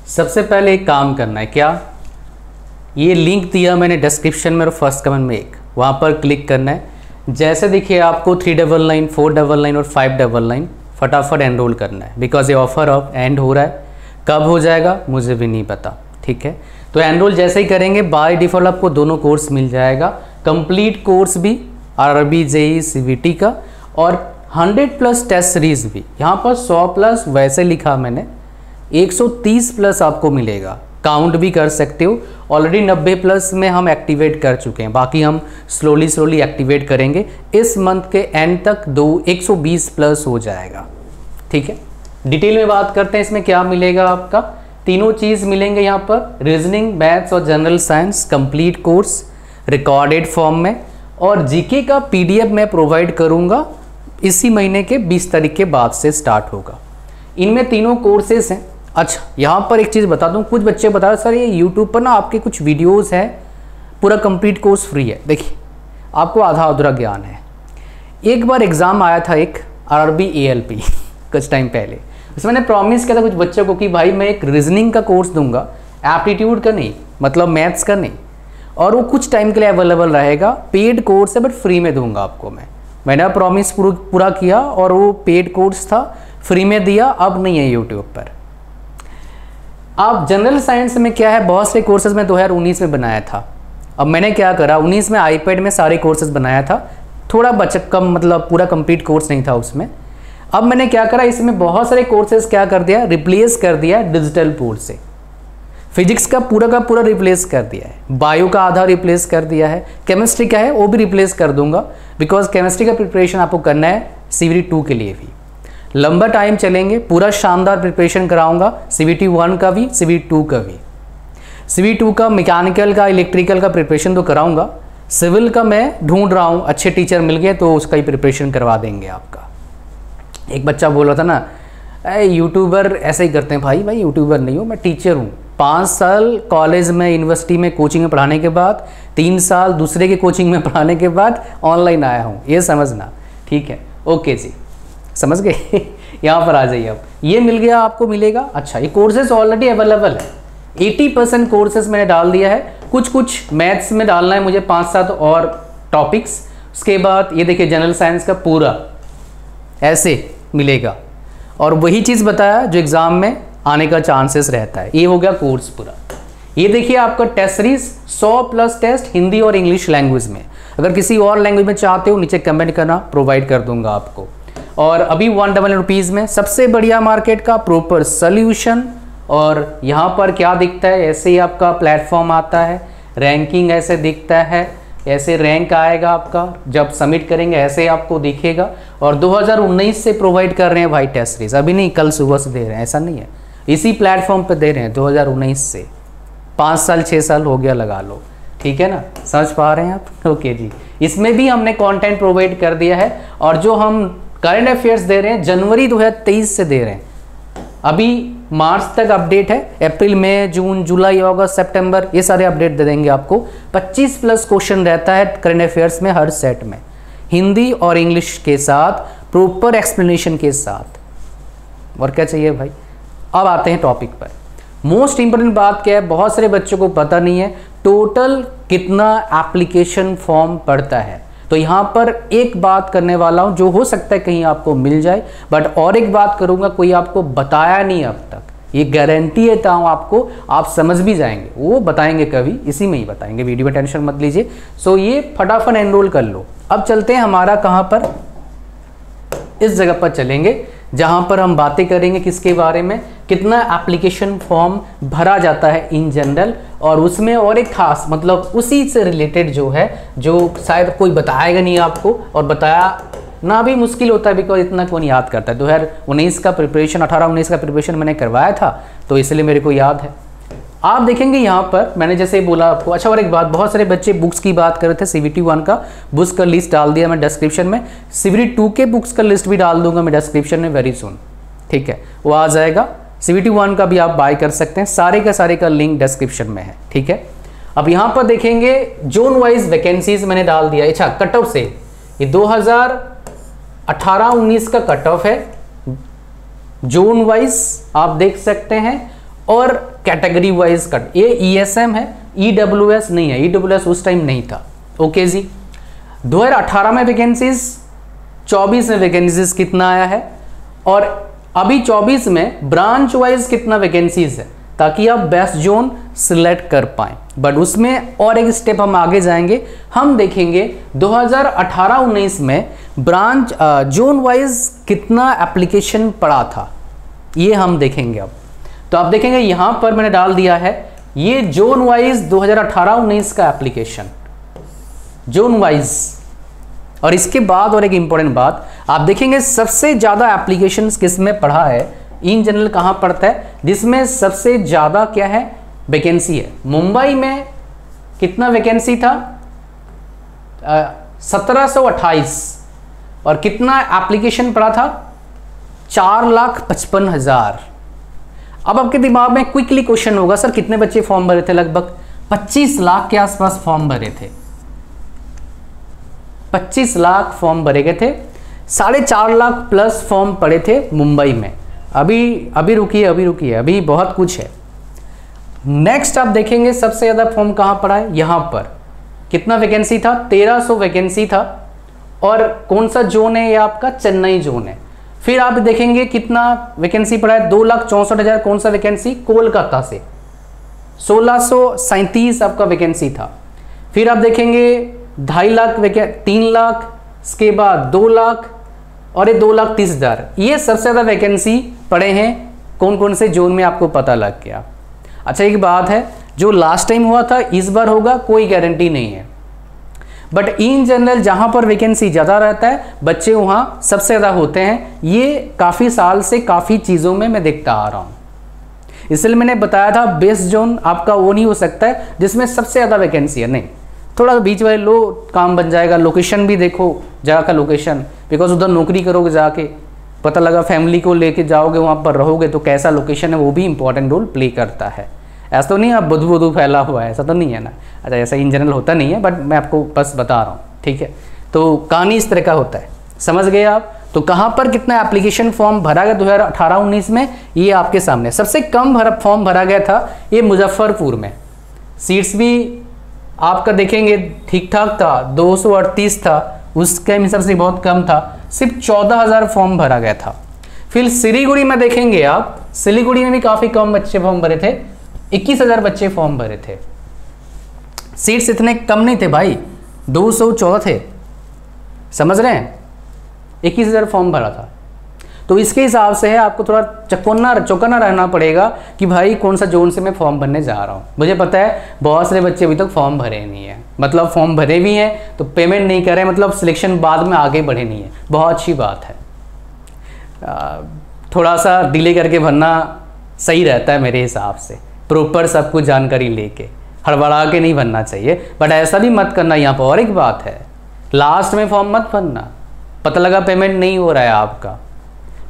सबसे पहले एक काम करना है, क्या ये लिंक दिया मैंने डिस्क्रिप्शन में और फर्स्ट कमेंट में एक, वहाँ पर क्लिक करना है। जैसे देखिए आपको 399, 499 और 599 फटाफट एनरोल करना है, बिकॉज ये ऑफर ऑफ एंड हो रहा है। कब हो जाएगा मुझे भी नहीं पता, ठीक है। तो एनरोल जैसे ही करेंगे बाय डिफ़ॉल्ट आपको दोनों कोर्स मिल जाएगा, कंप्लीट कोर्स भी आरआरबी जेईई सीवीटी का और 100+ टेस्ट सीरीज भी। यहाँ पर 100+ वैसे लिखा मैंने, 130+ आपको मिलेगा, काउंट भी कर सकते हो। ऑलरेडी 90+ में हम एक्टिवेट कर चुके हैं, बाकी हम स्लोली एक्टिवेट करेंगे। इस मंथ के एंड तक 120+ हो जाएगा, ठीक है। डिटेल में बात करते हैं इसमें क्या मिलेगा। आपका तीनों चीज़ मिलेंगे यहाँ पर, रीजनिंग, मैथ्स और general science complete course recorded form में, और जीके का पीडीएफ मैं प्रोवाइड करूँगा इसी महीने के 20 तारीख के बाद से स्टार्ट होगा। इनमें तीनों कोर्सेज हैं। अच्छा, यहाँ पर एक चीज़ बता दूँ, कुछ बच्चे बता रहे सर ये यूट्यूब पर ना आपके कुछ वीडियोस हैं, पूरा कंप्लीट कोर्स फ्री है। देखिए आपको आधा अधूरा ज्ञान है। एक बार एग्ज़ाम आया था एक आरआरबी एएलपी कुछ टाइम पहले, उसमें मैंने प्रॉमिस किया था कुछ बच्चों को कि भाई मैं एक रीजनिंग का कोर्स दूंगा, एप्टीट्यूड का नहीं, मतलब मैथ्स का नहीं, और वो कुछ टाइम के लिए अवेलेबल रहेगा। पेड कोर्स है बट फ्री में दूंगा आपको। मैंने प्रॉमिस पूरा किया और वो पेड कोर्स था, फ्री में दिया, अब नहीं है यूट्यूब पर। आप जनरल साइंस में क्या है, बहुत से कोर्सेज में 2019 में बनाया था। अब मैंने क्या करा, 19 में आईपैड में सारे कोर्सेज बनाया था, थोड़ा बचत कम, मतलब पूरा कंप्लीट कोर्स नहीं था उसमें। अब मैंने क्या करा, इसमें बहुत सारे कोर्सेज क्या कर दिया, रिप्लेस कर दिया डिजिटल पूल से। फिजिक्स का पूरा रिप्लेस कर दिया है, बायो का आधा रिप्लेस कर दिया है, केमिस्ट्री का है वो भी रिप्लेस कर दूंगा, बिकॉज केमिस्ट्री का प्रिपरेशन आपको करना है सीवीटी 2 के लिए भी। लंबा टाइम चलेंगे, पूरा शानदार प्रिपरेशन कराऊंगा, सीवीटी 1 का भी, सीवीटी 2 का भी। सीवीटी 2 का मैकेनिकल का, इलेक्ट्रिकल का प्रिपरेशन तो कराऊंगा, सिविल का मैं ढूंढ रहा हूँ, अच्छे टीचर मिल गए तो उसका ही प्रिपरेशन करवा देंगे आपका। एक बच्चा बोल रहा था ना, यूट्यूबर ऐसे ही करते हैं। भाई यूट्यूबर नहीं हूँ, मैं टीचर हूँ। 5 साल कॉलेज में, यूनिवर्सिटी में कोचिंग में पढ़ाने के बाद, 3 साल दूसरे के कोचिंग में पढ़ाने के बाद ऑनलाइन आया हूँ, ये समझना, ठीक है। ओके जी, समझ गए। यहाँ पर आ जाइए। अब ये मिल गया, आपको मिलेगा। अच्छा, ये कोर्सेज ऑलरेडी अवेलेबल है, 80% कोर्सेज मैंने डाल दिया है। कुछ मैथ्स में डालना है मुझे, 5-7 और टॉपिक्स। उसके बाद ये देखिए जनरल साइंस का पूरा ऐसे मिलेगा, और वही चीज़ बताया जो एग्ज़ाम में आने का चांसेस रहता है। ये हो गया कोर्स पूरा। ये देखिए आपका टेस्ट सीरीज 100+ टेस्ट हिंदी और इंग्लिश लैंग्वेज में। अगर किसी और लैंग्वेज में चाहते हो नीचे कमेंट करना, प्रोवाइड कर दूंगा आपको। और अभी 199 रुपीज़ में सबसे बढ़िया मार्केट का प्रॉपर सोल्यूशन। और यहाँ पर क्या दिखता है, ऐसे ही आपका प्लेटफॉर्म आता है, रैंकिंग ऐसे दिखता है, ऐसे रैंक आएगा आपका, जब सबमिट करेंगे ऐसे आपको दिखेगा। और 2019 से प्रोवाइड कर रहे हैं भाई टेस्ट सीरीज, अभी नहीं कल सुबह से दे रहे हैं, ऐसा नहीं है, इसी प्लेटफॉर्म पे दे रहे हैं 2019 से। 5 साल 6 साल हो गया लगा लो, ठीक है ना, समझ पा रहे हैं आप। ओके जी, इसमें भी हमने कंटेंट प्रोवाइड कर दिया है। और जो हम करंट अफेयर्स दे रहे हैं जनवरी 2023 से दे रहे हैं, अभी मार्च तक अपडेट है, अप्रैल मई जून जुलाई अगस्त सितंबर ये सारे अपडेट दे देंगे आपको। 25+ क्वेश्चन रहता है करंट अफेयर्स में हर सेट में, हिंदी और इंग्लिश के साथ, प्रॉपर एक्सप्लेनेशन के साथ। और क्या चाहिए भाई। अब आते हैं टॉपिक पर। मोस्ट इंपोर्टेंट बात क्या है, बहुत सारे बच्चों को पता नहीं है, टोटल कितना एप्लीकेशन फॉर्म पड़ता है। तो यहाँ पर एक बात करने वाला हूँ जो हो सकता है कहीं आपको मिल जाए, बट और एक बात करूँगा कोई आपको बताया नहीं अब तक, ये गारंटी देता हूँ आपको, आप समझ भी जाएंगे, वो बताएंगे कभी, इसी में ही बताएंगे, वीडियो में टेंशन मत लीजिए। सो ये फटाफट एनरोल कर लो। अब चलते हैं हमारा कहाँ पर, इस जगह पर चलेंगे जहाँ पर हम बातें करेंगे किसके बारे में, कितना एप्लीकेशन फॉर्म भरा जाता है इन जनरल, और उसमें और एक खास मतलब उसी से रिलेटेड जो है, जो शायद कोई बताएगा नहीं आपको, और बताया ना भी मुश्किल होता है, बिकॉज इतना कौन याद करता है। 2019 का प्रिपरेशन, 18-19 का प्रिपरेशन मैंने करवाया था, तो इसलिए मेरे को याद है। आप देखेंगे यहाँ पर मैंने जैसे बोला आपको। अच्छा, और एक बात, बहुत सारे बच्चे बुक्स की बात कर रहे थे, सीवीटी 1 का बुक्स का लिस्ट डाल दिया मैं डिस्क्रिप्शन में, सीवीटी 2 के बुक्स का लिस्ट भी डाल दूंगा मैं डिस्क्रिप्शन में वेरी सुन, ठीक है, वो आ जाएगा। सीवीटी 1 का भी आप बाय कर सकते हैं, सारे का लिंक डिस्क्रिप्शन में है, ठीक है। अब यहाँ पर देखेंगे जोन वाइज वैकेंसीज मैंने डाल दिया। अच्छा, कट ऑफ से ये 2018-19 का कट ऑफ है, जोन वाइज आप देख सकते हैं। और कैटेगरी वाइज कट। ये ESM है, EWS नहीं है, EWS उस टाइम नहीं था। ओके जी, 2018 में वैकेंसीज, 24 में वैकेंसीज कितना आया है, और अभी 24 में ब्रांच वाइज कितना वैकेंसीज है, ताकि आप बेस्ट जोन सिलेक्ट कर पाएं। बट उसमें और एक स्टेप हम आगे जाएंगे, हम देखेंगे 2018-19 में ब्रांच जोन वाइज कितना एप्लीकेशन पड़ा था, ये हम देखेंगे। अब तो आप देखेंगे यहां पर मैंने डाल दिया है ये जोन वाइज 2018-19 का एप्लीकेशन, जोन वाइज। और इसके बाद और एक इंपॉर्टेंट बात, आप देखेंगे सबसे ज्यादा एप्लीकेशंस किस में पढ़ा है, इन जनरल कहां पड़ता है, जिसमें सबसे ज्यादा क्या है वैकेंसी है। मुंबई में कितना वैकेंसी था, 1728, और कितना एप्लीकेशन पड़ा था, 4,55,000। अब आपके दिमाग में क्विकली क्वेश्चन होगा, सर कितने बच्चे फॉर्म भरे थे, लगभग 25 लाख के आसपास फॉर्म भरे थे, 25 लाख फॉर्म भरे गए थे, 4.5 लाख प्लस फॉर्म पड़े थे मुंबई में। अभी रुकिए, अभी बहुत कुछ है। नेक्स्ट आप देखेंगे सबसे ज्यादा फॉर्म कहां पड़ा है, यहां पर कितना वैकेंसी था, 1300 वैकेंसी था, और कौन सा जोन है ये आपका, चेन्नई जोन है। फिर आप देखेंगे कितना वैकेंसी पड़ा है, 2,64,000 कौन सा वैकेंसी, कोलकाता से, 1637 आपका वैकेंसी था। फिर आप देखेंगे 2.5 लाख 3 लाख, इसके बाद 2 लाख, और ये 2,30,000, ये सबसे ज़्यादा वैकेंसी पड़े हैं कौन कौन से जोन में, आपको पता लग गया। अच्छा एक बात है, जो लास्ट टाइम हुआ था इस बार होगा कोई गारंटी नहीं है, बट इन जनरल जहां पर वैकेंसी ज़्यादा रहता है बच्चे वहां सबसे ज़्यादा होते हैं। ये काफ़ी साल से काफ़ी चीज़ों में मैं देखता आ रहा हूँ, इसलिए मैंने बताया था बेस्ट जोन आपका वो नहीं हो सकता है जिसमें सबसे ज़्यादा वैकेंसी है, नहीं, थोड़ा बीच वाले लो काम बन जाएगा। लोकेशन भी देखो जगह का लोकेशन, बिकॉज उधर नौकरी करोगे जाके, पता लगा फैमिली को लेके जाओगे वहाँ पर रहोगे, तो कैसा लोकेशन है वो भी इंपॉर्टेंट रोल प्ले करता है। ऐसा तो नहीं आप बुद्धू फैला हुआ है, ऐसा तो नहीं है ना। अच्छा ऐसा इन जनरल होता नहीं है, बट मैं आपको बस बता रहा हूँ, ठीक है। तो कहानी इस तरह का होता है, समझ गए आप। तो कहाँ पर कितना एप्लीकेशन फॉर्म भरा गया 2018-19 में, ये आपके सामने। सबसे कम फॉर्म भरा गया था ये मुजफ्फरपुर में, सीट्स भी आपका देखेंगे ठीक ठाक था, 238 था, उसके हिसाब से बहुत कम था, सिर्फ 14,000 फॉर्म भरा गया था। फिर सिलीगुड़ी में देखेंगे आप, सिलीगुड़ी में भी काफ़ी कम बच्चे फॉर्म भरे थे, 21,000 बच्चे फॉर्म भरे थे। सीट्स इतने कम नहीं थे भाई, 214 थे, समझ रहे हैं, 21,000 फॉर्म भरा था। तो इसके हिसाब से है आपको थोड़ा चौकन्ना रहना पड़ेगा कि भाई कौन सा जोन से मैं फॉर्म भरने जा रहा हूँ। मुझे पता है बहुत सारे बच्चे अभी तक फॉर्म भरे नहीं है, मतलब फॉर्म भरे भी हैं तो पेमेंट नहीं करें, मतलब सिलेक्शन बाद में आगे बढ़े नहीं है, बहुत अच्छी बात है। थोड़ा सा डिले करके भरना सही रहता है मेरे हिसाब से, प्रॉपर सब कुछ जानकारी लेके, हड़बड़ा के नहीं भरना चाहिए। बट ऐसा भी मत करना, यहाँ पर और एक बात है, लास्ट में फॉर्म मत भरना, पता लगा पेमेंट नहीं हो रहा है आपका,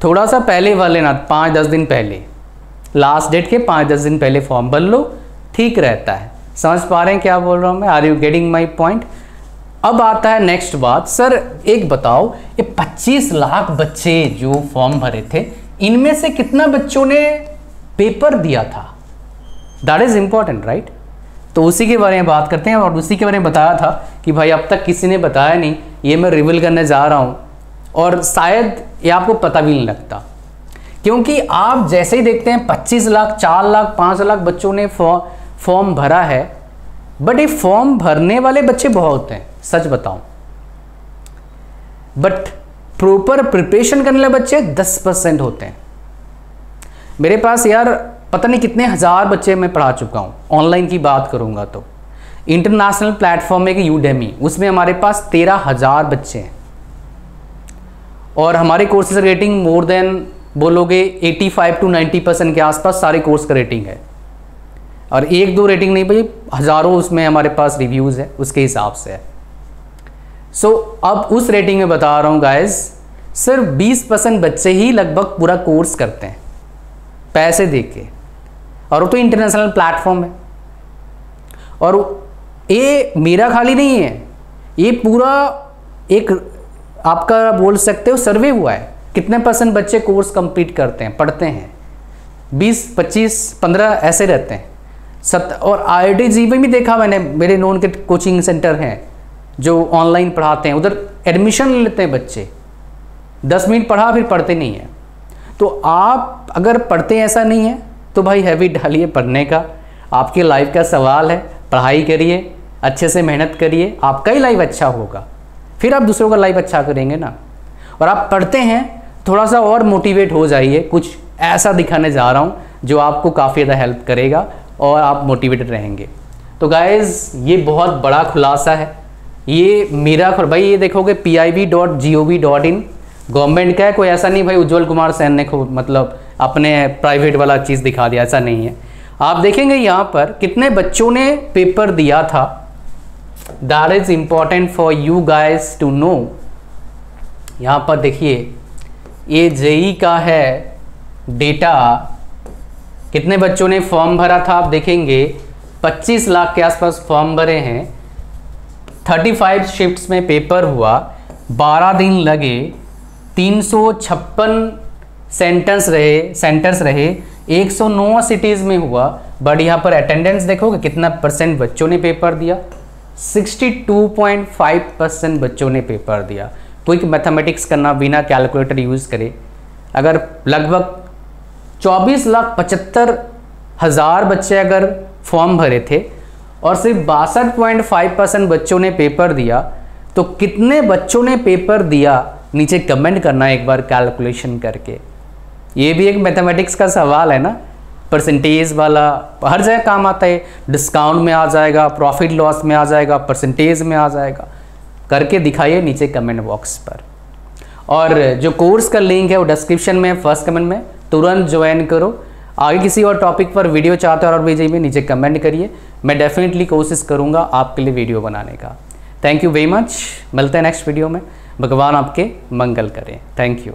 थोड़ा सा पहले भर लेना, 5-10 दिन पहले, लास्ट डेट के 5-10 दिन पहले फॉर्म भर लो, ठीक रहता है। समझ पा रहे हैं क्या बोल रहा हूँ मैं, are you getting my point. अब आता है नेक्स्ट बात, सर एक बताओ, ये 25 लाख बच्चे जो फॉर्म भरे थे, इनमें से कितना बच्चों ने पेपर दिया था, दैट इज इंपॉर्टेंट राइट। तो उसी के बारे में बात करते हैं, और उसी के बारे में बताया था कि भाई अब तक किसी ने बताया नहीं, ये मैं रिवील करने जा रहा हूँ, और शायद ये आपको पता भी नहीं लगता, क्योंकि आप जैसे ही देखते हैं 25 लाख, 4 लाख, 5 लाख बच्चों ने फॉर्म भरा है, बट ये फॉर्म भरने वाले बच्चे बहुत हैं, सच बताऊं, बट प्रॉपर प्रिपरेशन करने वाले बच्चे 10% होते हैं। मेरे पास यार पता नहीं कितने हजार बच्चे मैं पढ़ा चुका हूं, ऑनलाइन की बात करूंगा तो इंटरनेशनल प्लेटफॉर्म है कि यूडेमी, उसमें हमारे पास 13,000 बच्चे हैं, और हमारे कोर्सेज रेटिंग मोर देन बोलोगे 85 to 90% के आसपास सारे कोर्स का रेटिंग है, और 1-2 रेटिंग नहीं भाई, हज़ारों उसमें हमारे पास रिव्यूज़ है, उसके हिसाब से है। सो अब उस रेटिंग में बता रहा हूँ गाइज, सिर्फ 20% बच्चे ही लगभग पूरा कोर्स करते हैं पैसे दे के, और वो तो इंटरनेशनल प्लेटफॉर्म है। और ये मेरा खाली नहीं है, ये पूरा एक आपका बोल सकते हो सर्वे हुआ है, कितने % बच्चे कोर्स कंप्लीट करते हैं, पढ़ते हैं। 20, 25, 15 ऐसे रहते हैं। और IIT में भी देखा मैंने, मेरे नोन के कोचिंग सेंटर हैं जो ऑनलाइन पढ़ाते हैं, उधर एडमिशन लेते हैं बच्चे, 10 मिनट पढ़ा फिर पढ़ते नहीं हैं। तो आप अगर पढ़ते ऐसा नहीं है तो भाई हैबिट डालिए पढ़ने का, आपकी लाइफ का सवाल है। पढ़ाई करिए, अच्छे से मेहनत करिए, आपका ही लाइफ अच्छा होगा, फिर आप दूसरों का लाइफ अच्छा करेंगे ना। और आप पढ़ते हैं, थोड़ा सा और मोटिवेट हो जाइए, कुछ ऐसा दिखाने जा रहा हूँ जो आपको काफ़ी ज़्यादा हेल्प करेगा और आप मोटिवेटेड रहेंगे। तो गाइज़ ये बहुत बड़ा खुलासा है, ये मेरा भाई ये देखोगे pib.gov.in गवर्नमेंट का है, कोई ऐसा नहीं भाई उज्जवल कुमार सेन ने मतलब अपने प्राइवेट वाला चीज़ दिखा दिया, ऐसा नहीं है। आप देखेंगे यहाँ पर कितने बच्चों ने पेपर दिया था, that is important for you guys to know. यहाँ पर देखिए ये जेई का है डेटा, कितने बच्चों ने फॉर्म भरा था, आप देखेंगे 25 लाख के आसपास फॉर्म भरे हैं, 35 शिफ्ट्स में पेपर हुआ, 12 दिन लगे, 356 सेंटर्स रहे, 109 सिटीज़ में हुआ। बट यहाँ पर अटेंडेंस देखोगे कितना % बच्चों ने पेपर दिया, 62.5% बच्चों ने पेपर दिया। क्विक मैथमेटिक्स करना बिना कैलकुलेटर यूज़ करे, अगर लगभग 24,75,000 बच्चे अगर फॉर्म भरे थे और सिर्फ 62.5% बच्चों ने पेपर दिया, तो कितने बच्चों ने पेपर दिया नीचे कमेंट करना एक बार कैलकुलेशन करके। ये भी एक मैथमेटिक्स का सवाल है ना, परसेंटेज वाला हर जगह काम आता है, डिस्काउंट में आ जाएगा, प्रॉफिट लॉस में आ जाएगा, परसेंटेज में आ जाएगा, करके दिखाइए नीचे कमेंट बॉक्स पर। और जो कोर्स का लिंक है वो डिस्क्रिप्शन में, फर्स्ट कमेंट में, तुरंत ज्वाइन करो। आगे किसी और टॉपिक पर वीडियो चाहते हो और भेजिए में नीचे कमेंट करिए, मैं डेफिनेटली कोशिश करूँगा आपके लिए वीडियो बनाने का। थैंक यू वेरी मच, मिलते हैं नेक्स्ट वीडियो में, भगवान आपके मंगल करें। Thank you.